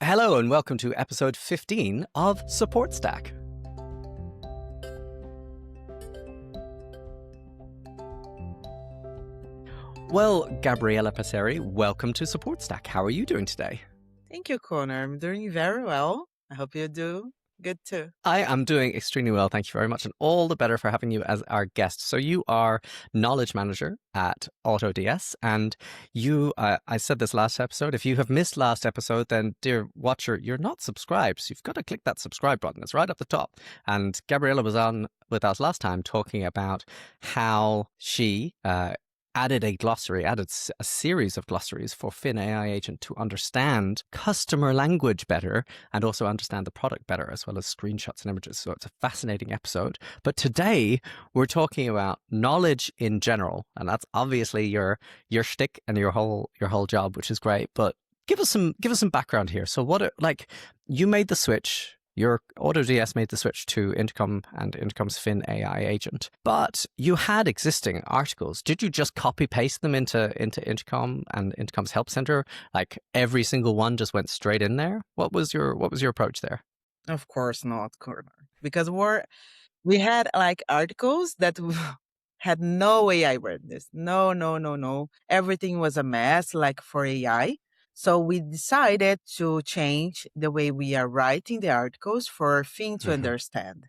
Hello and welcome to episode 15 of Support Stack. Well, Gabriela Passeri, welcome to Support Stack. How are you doing today? Thank you, Connor. I'm doing very well. I hope you do good too. I am doing extremely well, thank you very much, and all the better for having you as our guest. So you are knowledge manager at AutoDS, and I said this last episode, if you have missed last episode, then dear watcher, you're not subscribed, so you've got to click that subscribe button. It's right up the top. And Gabriela was on with us last time talking about how she added a series of glossaries for Fin AI Agent to understand customer language better and also understand the product better, as well as screenshots and images. So it's a fascinating episode. But today we're talking about knowledge in general, and that's obviously your shtick and your whole job, which is great. But give us some background here. So you made the switch. Your AutoDS made the switch to Intercom and Intercom's Fin AI agent, but you had existing articles. Did you just copy paste them into Intercom and Intercom's Help Center? Like every single one just went straight in there? What was your approach there? Of course not, Connor, because we had like articles that had no AI readiness. No. Everything was a mess, like for AI. So we decided to change the way we are writing the articles for Fin to understand.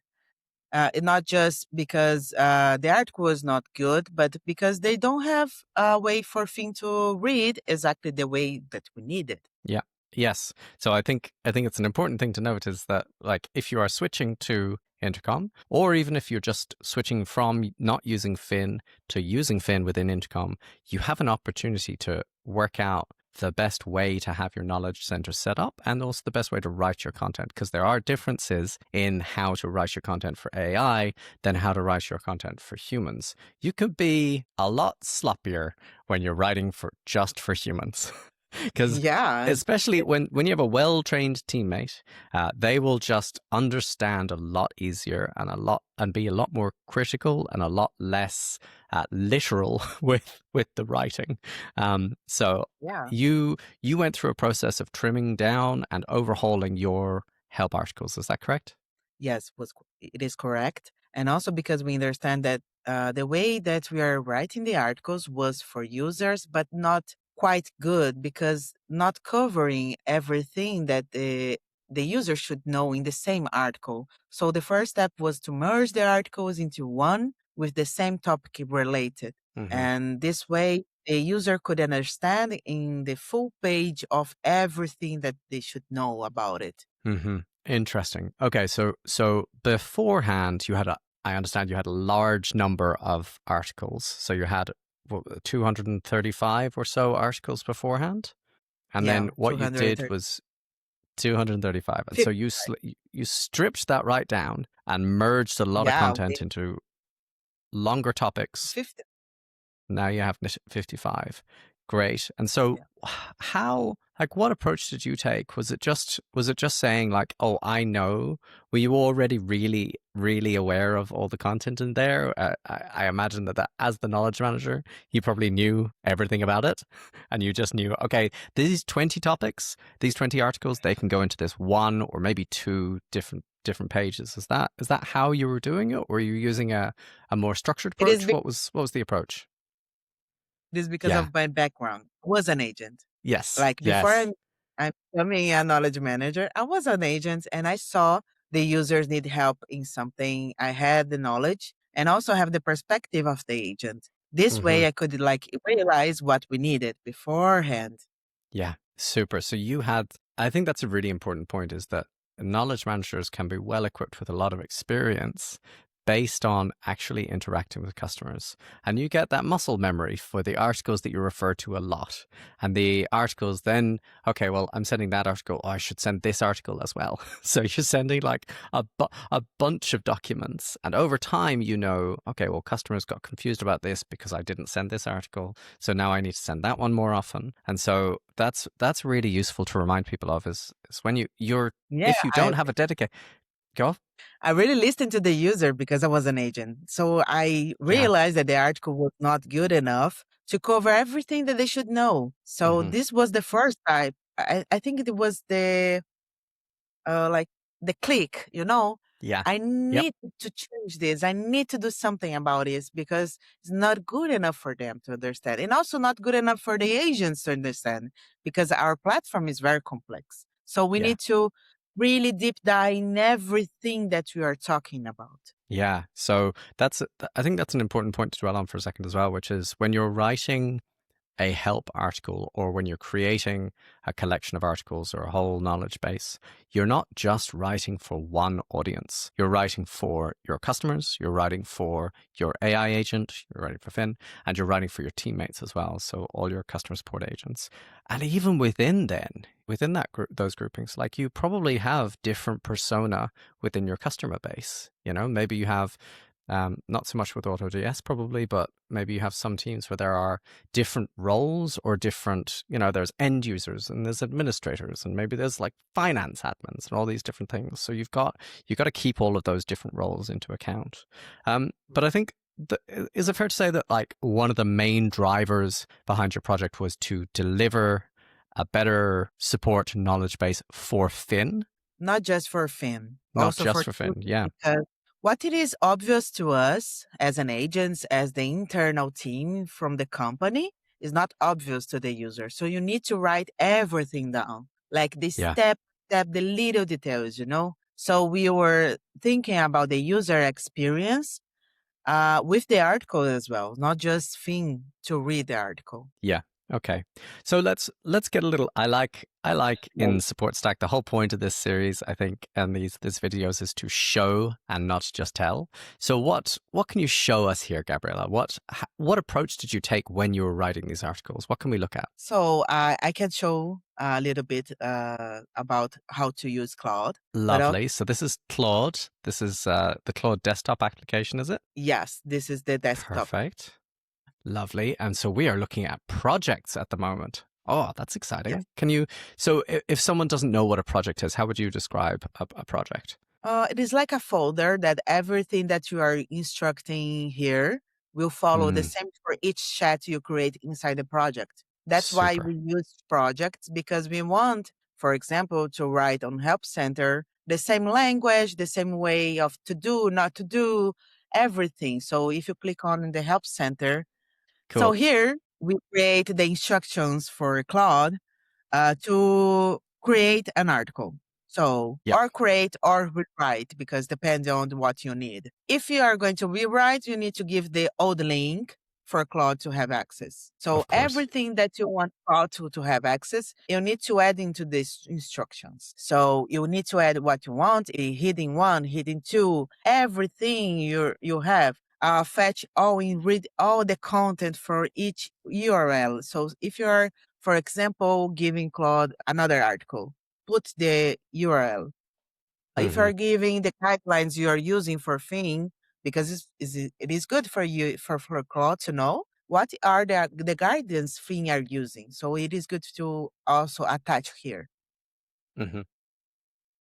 Not just because the article was not good, but because they don't have a way for Fin to read exactly the way that we need it. Yeah. Yes. So I think it's an important thing to note is that, like, if you are switching to Intercom, or even if you're just switching from not using Fin to using Fin within Intercom, you have an opportunity to work out the best way to have your knowledge center set up and also the best way to write your content, because there are differences in how to write your content for AI than how to write your content for humans. You could be a lot sloppier when you're writing for humans. Because especially when you have a well-trained teammate, they will just understand a lot easier and be a lot more critical and a lot less literal with the writing. You went through a process of trimming down and overhauling your help articles. Is that correct? Yes, it is correct. And also because we understand that the way that we are writing the articles was for users, but not quite good, because not covering everything that the user should know in the same article. So the first step was to merge the articles into one with the same topic related. And this way, the user could understand in the full page of everything that they should know about it. Interesting. Okay, so beforehand, I understand you had a large number of articles. So you had 235 or so articles beforehand, and then what you did was 235, and so you stripped that right down and merged a lot of content into longer topics. 50. Now you have 55. Great. And so what approach did you take? Was it just saying like, oh, I know? Were you already really, really aware of all the content in there? I imagine that as the knowledge manager, you probably knew everything about it, and you just knew, okay, these 20 topics, these 20 articles, they can go into this one or maybe two different pages. Is that how you were doing it, or were you using a more structured approach? What was the approach? This is because of my background. I was an agent. Yes. Like before I'm becoming a knowledge manager, I was an agent and I saw the users need help in something. I had the knowledge and also have the perspective of the agent. This way I could realize what we needed beforehand. Yeah, super. So I think that's a really important point, is that knowledge managers can be well equipped with a lot of experience based on actually interacting with customers. And you get that muscle memory for the articles that you refer to a lot. And the articles then, okay, well, I'm sending that article. Oh, I should send this article as well. So you're sending like a bunch of documents. And over time, okay, well, customers got confused about this because I didn't send this article. So now I need to send that one more often. And so that's really useful to remind people of is when if you don't have a dedicated... Go. I really listened to the user because I was an agent. So I realized that the article was not good enough to cover everything that they should know. So this was the first I think it was like the click, you know? Yeah. I Yep. need to change this. I need to do something about this because it's not good enough for them to understand. And also not good enough for the agents to understand because our platform is very complex. So we Yeah. need to really deep dive in everything that we are talking about. Yeah. So I think that's an important point to dwell on for a second as well, which is when you're writing a help article or when you're creating a collection of articles or a whole knowledge base, you're not just writing for one audience. You're writing for your customers, you're writing for your AI agent, you're writing for Finn, and you're writing for your teammates as well. So all your customer support agents. And even within that group, those groupings, like you probably have different persona within your customer base. You know, maybe you have not so much with AutoDS probably, but maybe you have some teams where there are different roles or different, there's end users and there's administrators and maybe there's like finance admins and all these different things. So you've got to keep all of those different roles into account. But I think is it fair to say that like one of the main drivers behind your project was to deliver a better support knowledge base for Finn, Not just for Finn, not also just for for Finn? Tupi, Yeah. because what it is obvious to us as an agent, as the internal team from the company, is not obvious to the user. So you need to write everything down, like the Yeah. step, the little details, you know? So we were thinking about the user experience with the article as well, not just Finn to read the article. Yeah. Okay. So let's get a little. I like in Support Stack. The whole point of this series, I think, and these videos is to show and not just tell. So what can you show us here, Gabriela? What approach did you take when you were writing these articles? What can we look at? So I can show a little bit about how to use Cloud. But Lovely. So this is Claude. This is the Claude desktop application, is it? yes, this is the desktop. Perfect. Lovely. And so we are looking at projects at the moment. Oh, that's Yes. exciting. So if someone doesn't know what a project is, how would you describe a project? It is like a folder that everything that you are instructing here will follow the Mm, same for each chat you create inside the project. That's why super. we use projects because we want, for example, to write on Help Center the same language, the same way of to do, not to do, everything. So if you click on the Help Center, so Cool. here we create the instructions for Claude to create an article. So, Yep. or create or rewrite, because depends on what you need. If you are going to rewrite, you need to give the old link for Claude to have access. So Of course. everything that you want Claude to have access, you need to add into these instructions. So you need to add what you want, a hidden one, hidden two, everything you have. Fetch all and read all the content for each URL. So if you're, for example, giving Claude another article, put the URL. If Hmm. you're giving the guidelines you are using for Thing, because it is good for you for Claude to know what are the guidance Thing are using. So it is good to also attach here. Hmm.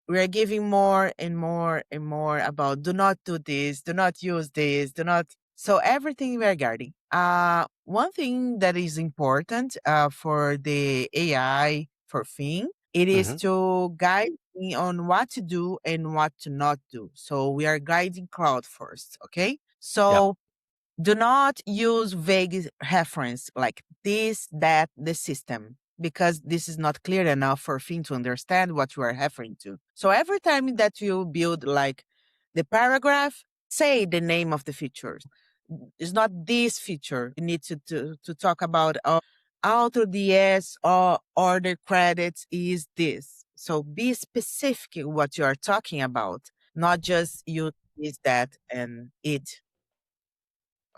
We are giving more and more and more about do not do this, do not use this, do not. So everything we are guarding. One thing that is important for the AI for Thing, it is Hmm. to guide me on what to do and what to not do. So we are guiding Cloud first, okay? Yep. So do not use vague reference like this, that, the system, because this is not clear enough for Finn to understand what you are referring to. So every time that you build like the paragraph, say the name of the features. It's not this feature. You need to talk about AutoDS or order credits is this. So be specific in what you are talking about, not just you is that and it.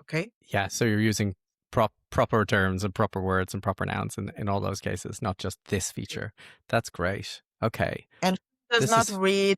Okay. Yeah. So you're using proper terms and proper words and proper nouns in all those cases, not just this feature. That's great. Okay. And does This not is. read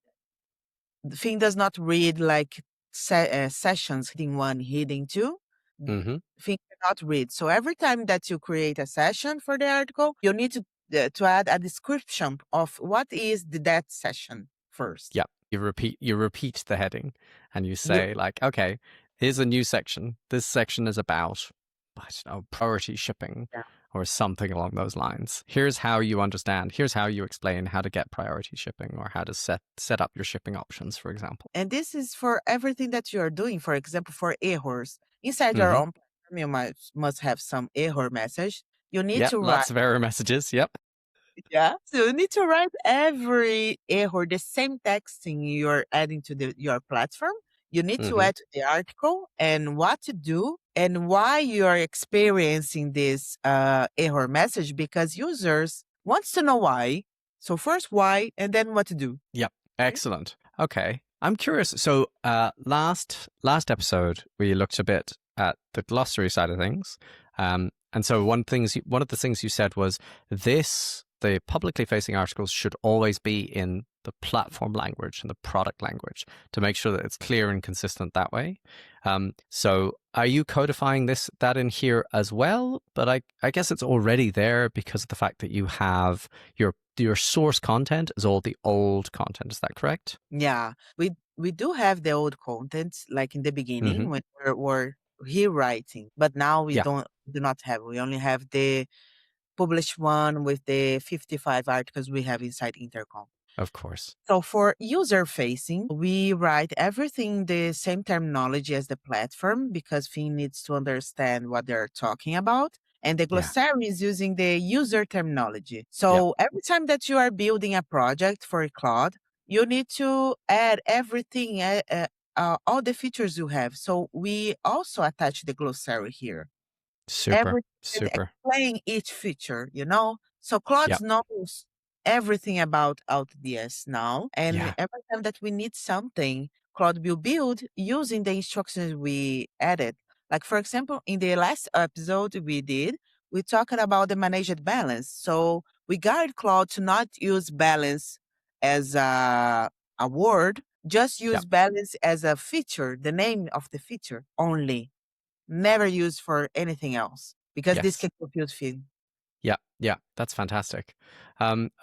the thing does not read like sessions hitting one, hitting two. Hmm. Thing cannot read. So every time that you create a session for the article, you need to add a description of what is that session first. Yep. You repeat the heading and you You say like, okay, here's a new section. This section is about, I don't know, priority shipping. yeah. or something along those lines. Here's how you understand, here's how you explain how to get priority shipping or how to set up your shipping options, for example. And this is for everything that you're doing. For example, for errors. Inside your Hmm. own platform, you must have some error message. You need Yep, to write. lots of error messages. Yep. Yeah. So you need to write every error, the same texting you're adding to your platform. You need to Hmm. add to the article and what to do and why you are experiencing this error message because users wants to know why. So first why and then what to do. Yep. Okay? Excellent. Okay. I'm curious. So last episode we looked a bit at the glossary side of things, and so one of the things you said was the publicly facing articles should always be in the platform language and the product language to make sure that it's clear and consistent that way. So are you codifying that in here as well? But I guess it's already there because of the fact that you have your source content is all the old content. Is that correct? Yeah, we do have the old content like in the Mm-hmm. beginning when we're rewriting, but now we Yeah, do not have. We only have the published one with the 55 articles we have inside Intercom. of course. So for user facing, we write everything the same terminology as the platform because Fin needs to understand what they're talking about. And the Yeah, glossary is using the user terminology. yeah, So every time that you are building a project for Claude, you need to add everything, all the features you have. So we also attach the glossary here super, everything and super. explain each feature, you know? So Claude Yeah, knows everything about AutoDS now. And yeah, every time that we need something, Claude will build using the instructions we added. Like, for example, in the last episode we talked about the managed balance. So we guide Claude to not use balance as a word, just yeah. use balance as a feature, the name of the feature only never used for anything else because this Yes. can confuse Phil. Yeah, yeah, that's fantastic.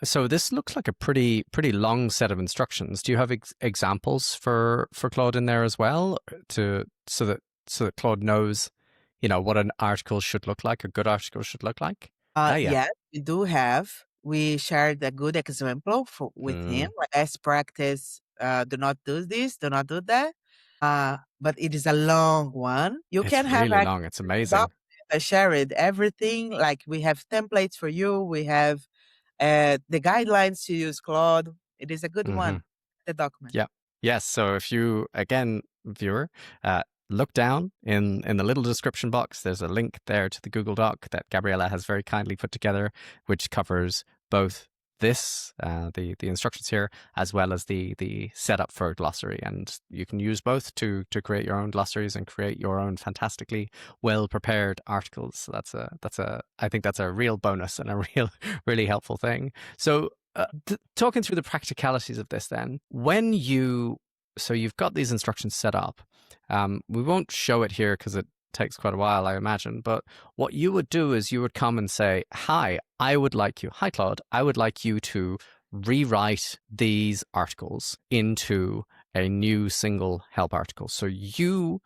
So this looks like a pretty long set of instructions. Do you have examples for Claude in there as well, to so that Claude knows, what an article should look like, a good article should look like? Ah, yeah. Yes, we do have. We shared a good example with him. Mm, Like, as practice, do not do this, do not do that. But it is a long one. You it's can have really access long. It's to the amazing. document. I shared everything. Like we have templates for you. We have the guidelines to use Claude. It is a good Hmm. one. The document. Yeah. Yes. So if you, again, viewer, look down in the little description box, there's a link there to the Google Doc that Gabriela has very kindly put together, which covers both the instructions here, as well as the setup for glossary. And you can use both to create your own glossaries and create your own fantastically well prepared articles. So I think that's a real bonus and a really helpful thing. So talking through the practicalities of this, then, so you've got these instructions set up. We won't show it here because it takes quite a while, I imagine. But what you would do is you would come and say, "Hi, hi Claude, I would like you to rewrite these articles into a new single help article." So you,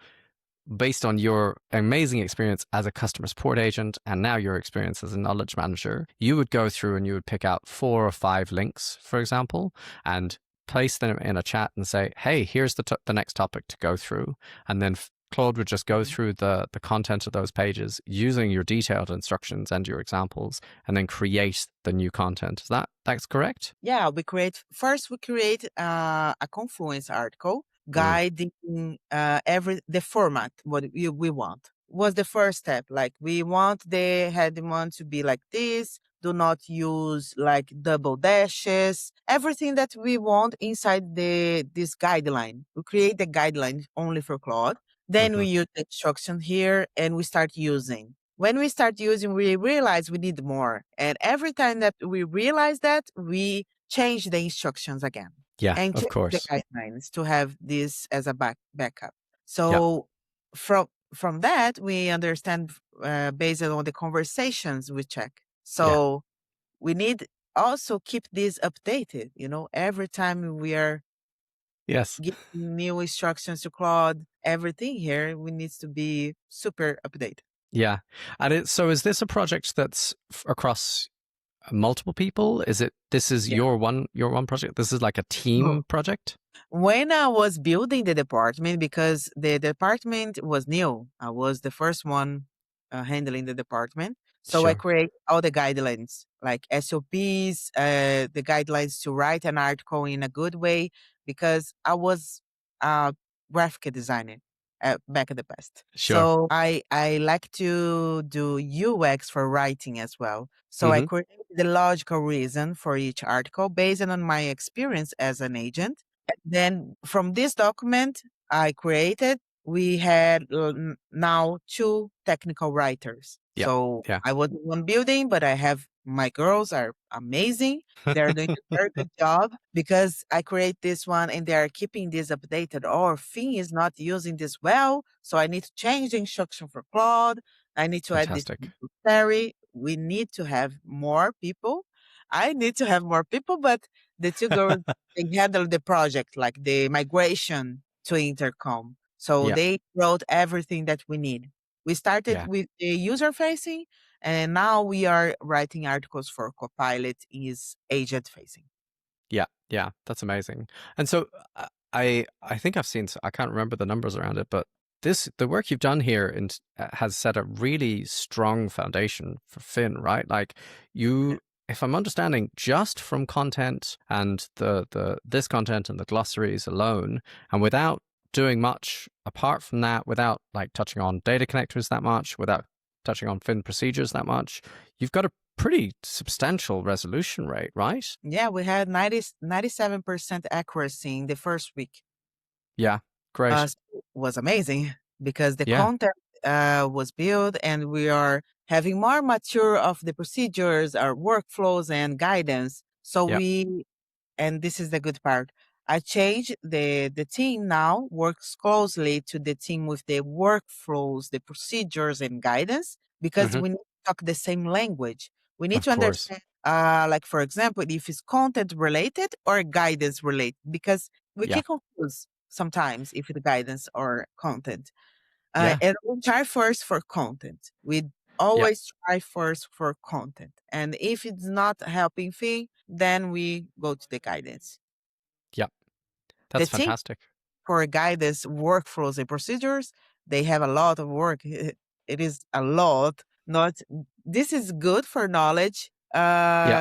based on your amazing experience as a customer support agent and now your experience as a knowledge manager, you would go through and you would pick out 4 or 5 links, for example, and place them in a chat and say, "Hey, here's the next topic to go through." And then Claude would just go through the content of those pages using your detailed instructions and your examples, and then create the new content. That's correct? Yeah, we create a Confluence article Mm, guiding the format what we want. Was the first step. Like we want the heading one to be like this. Do not use like double dashes. Everything that we want inside this guideline. We create the guideline only for Claude. Then hmm. we use the instruction here and we start using. When we start using, we realize we need more. And every time that we realize that, we change the instructions again Yeah, and of change the course. guidelines to have this as a backup. Yeah, So from that, we understand based on the conversations we check. yeah. So we need also keep this updated. Every time we are Yes. giving new instructions to Claude, everything here we needs to be super updated. Yeah. And so is this a project that's across multiple people? Is it this is Yeah. your one project? This is like a team project? When I was building the department, because the department was new, I was the first one handling the department. So I Sure. create all the guidelines, like SOPs, the guidelines to write an article in a good way, because I was a graphic designer back in the past. Sure. So I like to do UX for writing as well. So I Mhm. created the logical reason for each article based on my experience as an agent, and then from this document I created, we had now two technical writers. Yeah. So Yeah. I was the one building, but I have my girls are amazing. They're doing a very good job because I create this one and they are keeping this updated. Or Fin is not using this well, so I need to change the instruction for Claude. I need to add this Fantastic. necessary. We need to have more people. I need to have more people, but the two girls they handle the project, like the migration to Intercom. So Yeah. they wrote everything that we need. We started Yeah. with the user facing, and now we are writing articles for Copilot is agent facing. Yeah, yeah, that's amazing. And so I think I've seen. I can't remember the numbers around it, but the work you've done here has set a really strong foundation for Finn, right? Like Yeah. you, if I'm understanding, just from content and the this content and the glossaries alone, and without doing much apart from that, without like touching on data connectors that much, without touching on Finn procedures that much, you've got a pretty substantial resolution rate, right? Yeah, we had 97% accuracy in the first week. Yeah, great. Was amazing because the Yeah, content was built and we are having more mature of the procedures, our workflows and guidance. So yeah, we and this is the good part. I changed the team now works closely to the team with the workflows, the procedures and guidance because hmm we need to talk the same language. We need of to course. understand, like for example, if it's content related or guidance related, because we Yeah, can confuse sometimes if it's guidance or content. yeah, And we try first for content. We yeah, always try first for content. And if it's not a helping thing, then we go to the guidance. yeah. The That's team fantastic. for guidance, workflows, and procedures, they have a lot of work. It is a lot. Not this is good for knowledge Yeah,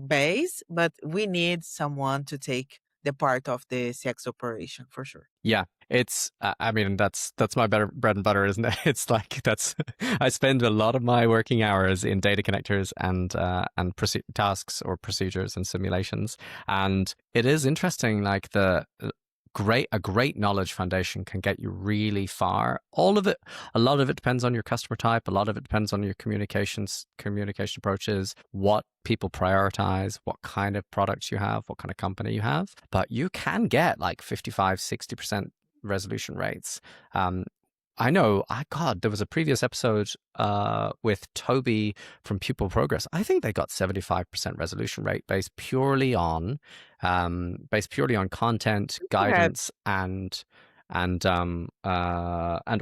base, but we need someone to take the part of the CX operation for sure. yeah. It's. I mean, that's my better bread and butter, isn't it? It's like that's. I spend a lot of my working hours in data connectors and tasks or procedures and simulations, and it is interesting. Like a great knowledge foundation can get you really far. All of it, a lot of it depends on your customer type. A lot of it depends on your communication approaches, what people prioritize, what kind of products you have, what kind of company you have. But you can get like 55, 60% resolution rates. Um, I know, God, there was a previous episode with Toby from Pupil Progress. I think they got 75% resolution rate based purely on content, Yeah. guidance, and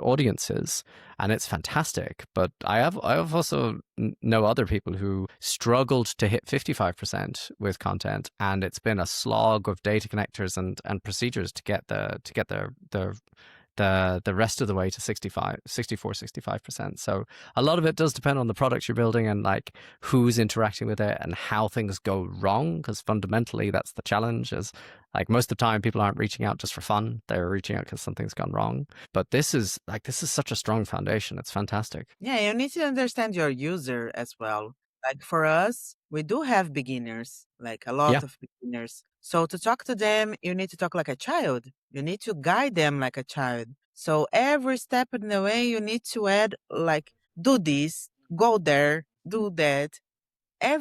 audiences, and it's fantastic. But I have also know other people who struggled to hit 55% with content, and it's been a slog of data connectors and procedures to get the rest of the way to 65% so a lot of it does depend on the product you're building and like who's interacting with it and how things go wrong, because fundamentally that's the challenge. Is like most of the time people aren't reaching out just for fun, they're reaching out because something's gone wrong. But this is such a strong foundation. It's fantastic. Yeah, you need to understand your user as well. Like for us, we do have beginners, like a Yeah, lot of beginners. So to talk to them, you need to talk like a child. You need to guide them like a child. So every step in the way, you need to add like, do this, go there, do that,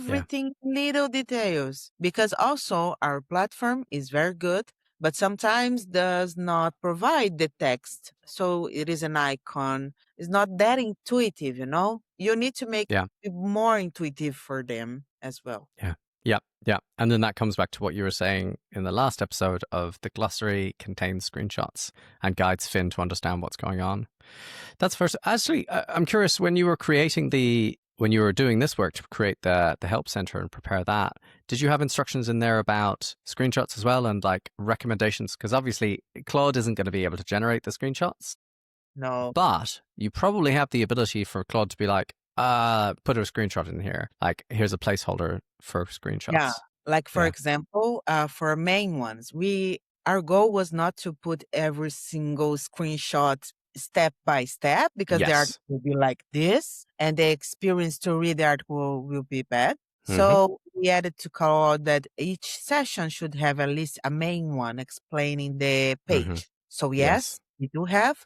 yeah, everything little details, because also our platform is very good but sometimes does not provide the text, so it is an icon, it's not that intuitive, you know, you need to make yeah. it more intuitive for them as well. Yeah. Yeah, yeah. And then that comes back to what you were saying in the last episode of the glossary contains screenshots and guides Finn to understand what's going on. That's first. Actually, I'm curious when you were doing this work to create the help center and prepare that, did you have instructions in there about screenshots as well and like recommendations? Because obviously Claude isn't going to be able to generate the screenshots, No. but you probably have the ability for Claude to be like, put a screenshot in here. Like, here's a placeholder for Yeah. screenshots. Like for Yeah. example, for main ones, our goal was not to put every single screenshot step by step because the Yes. article will be like this and the experience to read the article will be bad. Mm-hmm. So we added to call that each session should have at least a main one explaining the Mm-hmm. page. So Yes. yes, we do have.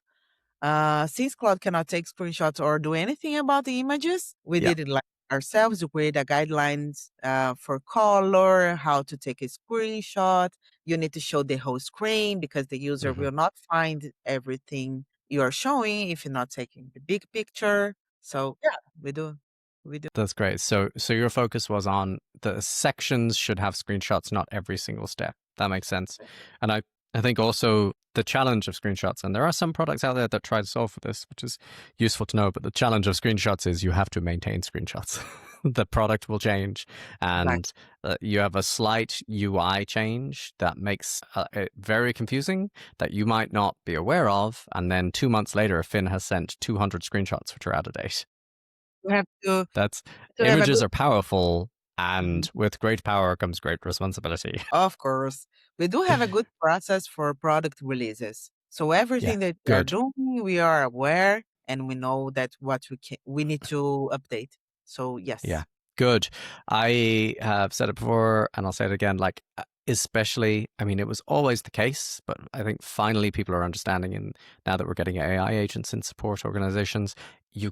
Since Claude cannot take screenshots or do anything about the images, we Yeah. did it like ourselves. We create a guidelines for color, how to take a screenshot. You need to show the whole screen because the user Mm-hmm. will not find everything you are showing if you're not taking the big picture. So yeah, we do. We do. That's great. So your focus was on the sections should have screenshots, not every single step. That makes sense. And I think also the challenge of screenshots, and there are some products out there that try to solve for this, which is useful to know, but the challenge of screenshots is you have to maintain screenshots. The product will change, Exactly. and you have a slight UI change that makes it very confusing that you might not be aware of. And then 2 months later, Finn has sent 200 screenshots which are out of date. We have That's to have a images good. are powerful, Mhm. and with great power comes great responsibility. Of course. We do have a good process for product releases. So Yeah, everything that we are good. doing, we are aware and we know that what we need to update. So Yeah, yes. good. I have said it before, and I'll say it again. Like, especially, I mean, it was always the case, but I think finally people are understanding, and now that we're getting AI agents in support organizations, you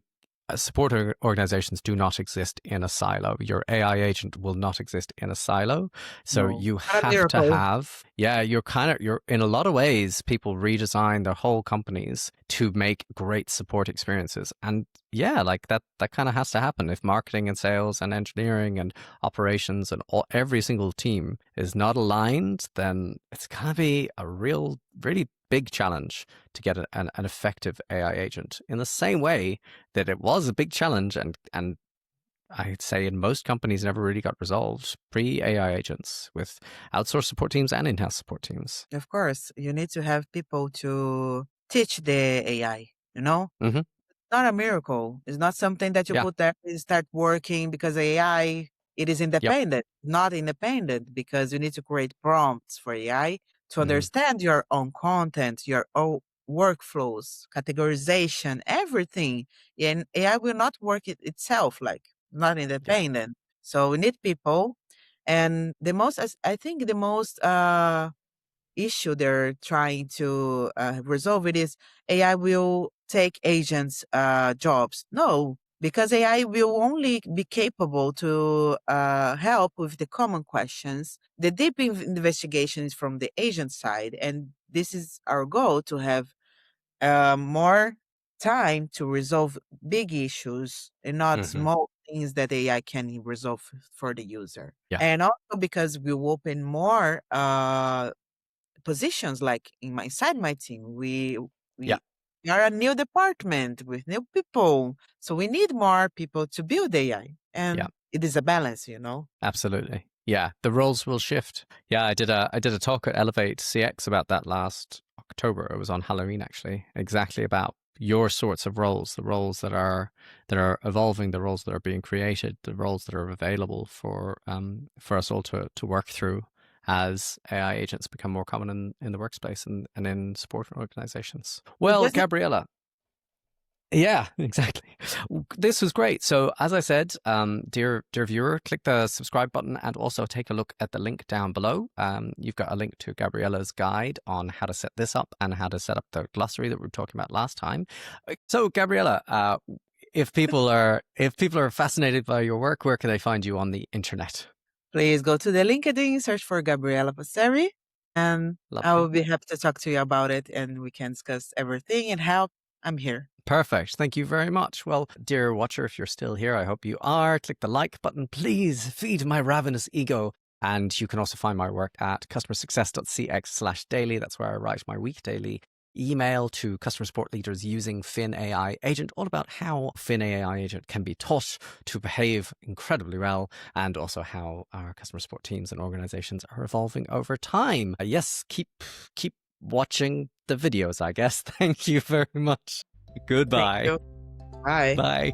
support organizations do not exist in a silo. Your AI agent will not exist in a silo. So No. you Not a have to miracle. have, yeah, you're in a lot of ways, people redesign their whole companies to make great support experiences. And yeah, like that kind of has to happen. If marketing and sales and engineering and operations and every single team is not aligned, then it's going to be a really big challenge to get an effective AI agent in the same way that it was a big challenge and I'd say in most companies never really got resolved pre AI agents with outsourced support teams and in-house support teams. Of course, you need to have people to teach the AI, you know? Mm-hmm. Not a miracle. It's not something that you Yeah. put there and start working because AI, it is Yep. independent. Not independent because you need to create prompts for AI to Mm-hmm. understand your own content, your own workflows, categorization, everything. And AI will not work it itself, like not Yeah. independent. So we need people. And I think the most issue they're trying to resolve it is AI will take agents' jobs. No, because AI will only be capable to help with the common questions. The deep investigation is from the agent side, and this is our goal to have more time to resolve big issues and not Mm-hmm. small things that AI can resolve for the user. Yeah. And also because we will open more positions like inside my team Yeah. we are a new department with new people, so we need more people to build AI, Yeah. and it is a balance, you know. Absolutely. Yeah, the roles will shift. Yeah, I did a talk at Elevate CX about that last October. It was on Halloween actually, exactly about your sorts of roles, the roles that are evolving, the roles that are being created, the roles that are available for us all to work through as AI agents become more common in the workspace and in support organizations. We Well, just need. Gabriela, yeah, exactly. This was great. So, as I said, dear viewer, click the subscribe button and also take a look at the link down below. You've got a link to Gabriela's guide on how to set this up and how to set up the glossary that we were talking about last time. So, Gabriela, if people are fascinated by your work, where can they find you on the internet? Please go to the LinkedIn, search for Gabriela Passeri, and I will Lovely. be happy to talk to you about it, and we can discuss everything and help. I'm here. Perfect. Thank you very much. Well, dear watcher, if you're still here, I hope you are. Click the like button. Please feed my ravenous ego. And you can also find my work at customersuccess.cx/daily. That's where I write my weekdaily email to customer support leaders using Fin AI Agent, all about how Fin AI Agent can be taught to behave incredibly well, and also how our customer support teams and organizations are evolving over time. Yes, keep watching the videos, I guess. Thank you very much. Thank Goodbye. you. Bye. Bye.